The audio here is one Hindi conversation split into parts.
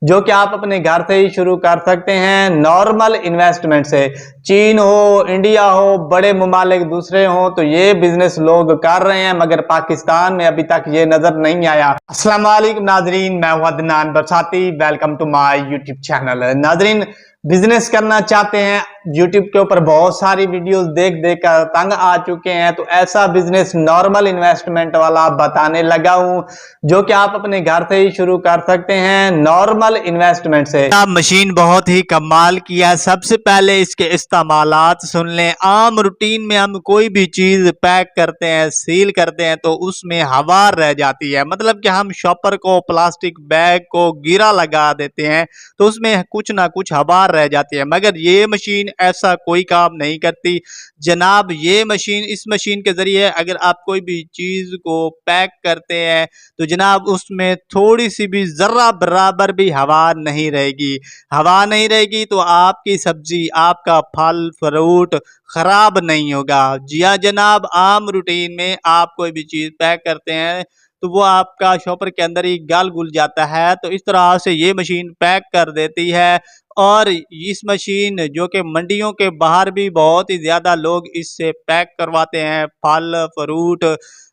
जो कि आप अपने घर से ही शुरू कर सकते हैं नॉर्मल इन्वेस्टमेंट से। चीन हो, इंडिया हो, बड़े ममालिक दूसरे हो, तो ये बिजनेस लोग कर रहे हैं, मगर पाकिस्तान में अभी तक ये नजर नहीं आया। अस्सलाम वालेकुम नाजरीन, मैं हूं Adnan Barsati. Welcome to my YouTube channel. नाजरीन, बिजनेस करना चाहते हैं, यूट्यूब के ऊपर बहुत सारी वीडियोस देख देख कर तंग आ चुके हैं, तो ऐसा बिजनेस नॉर्मल इन्वेस्टमेंट वाला बताने लगा हूं, जो कि आप अपने घर से ही शुरू कर सकते हैं नॉर्मल इन्वेस्टमेंट से। मशीन बहुत ही कमाल की है। सबसे पहले इसके इस्तेमालात सुन लें। आम रूटीन में हम कोई भी चीज पैक करते हैं, सील करते हैं, तो उसमें हवा रह जाती है। मतलब कि हम शॉपर को, प्लास्टिक बैग को गिरा लगा देते हैं, तो उसमें कुछ ना कुछ हवा रह जाती है। मगर ये मशीन ऐसा कोई काम नहीं करती जनाब। ये मशीन, इस मशीन के जरिए अगर आप कोई भी चीज को पैक करते हैं, तो जनाब उसमें थोड़ी सी भी जर्रा बराबर भी हवा नहीं रहेगी। हवा नहीं रहेगी तो आपकी सब्जी, आपका फल फ्रूट खराब नहीं होगा। जी हाँ जनाब, आम रूटीन में आप कोई भी चीज पैक करते हैं तो वो आपका शॉपर के अंदर ही गल घुल जाता है, तो इस तरह से ये मशीन पैक कर देती है। और इस मशीन जो कि मंडियों के बाहर भी बहुत ही ज्यादा लोग इससे पैक करवाते हैं फल फ्रूट।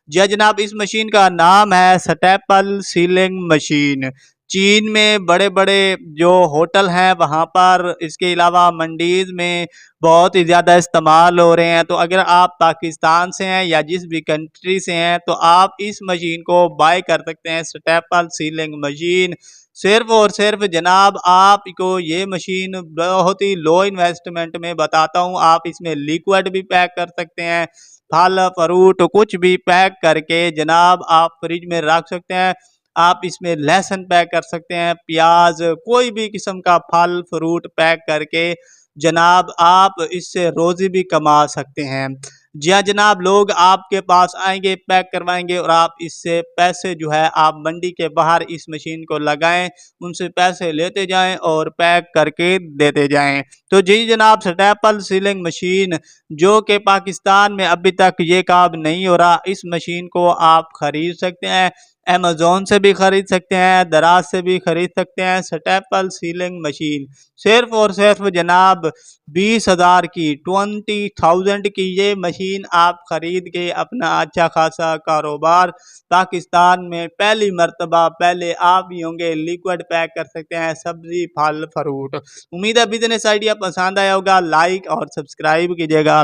जी जनाब, इस मशीन का नाम है स्टेपल सीलिंग मशीन। चीन में बड़े बड़े जो होटल हैं वहां पर, इसके अलावा मंडीज में बहुत ही ज़्यादा इस्तेमाल हो रहे हैं। तो अगर आप पाकिस्तान से हैं या जिस भी कंट्री से हैं, तो आप इस मशीन को बाय कर सकते हैं, स्टेपल सीलिंग मशीन। सिर्फ और सिर्फ जनाब आपको ये मशीन बहुत ही लो इन्वेस्टमेंट में बताता हूँ। आप इसमें लिक्विड भी पैक कर सकते हैं, फल फ्रूट कुछ भी पैक करके जनाब आप फ्रिज में रख सकते हैं। आप इसमें लहसुन पैक कर सकते हैं, प्याज, कोई भी किस्म का फल फ्रूट पैक करके जनाब आप इससे रोजी भी कमा सकते हैं। जी हाँ जनाब, लोग आपके पास आएंगे, पैक करवाएंगे, और आप इससे पैसे जो है आप मंडी के बाहर इस मशीन को लगाएं, उनसे पैसे लेते जाएं और पैक करके देते जाएं। तो जी जनाब, स्टेपल सीलिंग मशीन जो कि पाकिस्तान में अभी तक ये काम नहीं हो रहा, इस मशीन को आप खरीद सकते हैं। अमेजोन से भी खरीद सकते हैं, दराज से भी खरीद सकते हैं। स्टेपल सीलिंग मशीन सिर्फ और सिर्फ जनाब 20,000 की, 20,000 की ये मशीन आप खरीद के अपना अच्छा खासा कारोबार पाकिस्तान में पहली मर्तबा, पहले आप ही होंगे, लिक्विड पैक कर सकते हैं सब्जी फल फ्रूट। उम्मीद है बिजनेस आइडिया पसंद आया होगा। लाइक और सब्सक्राइब कीजिएगा।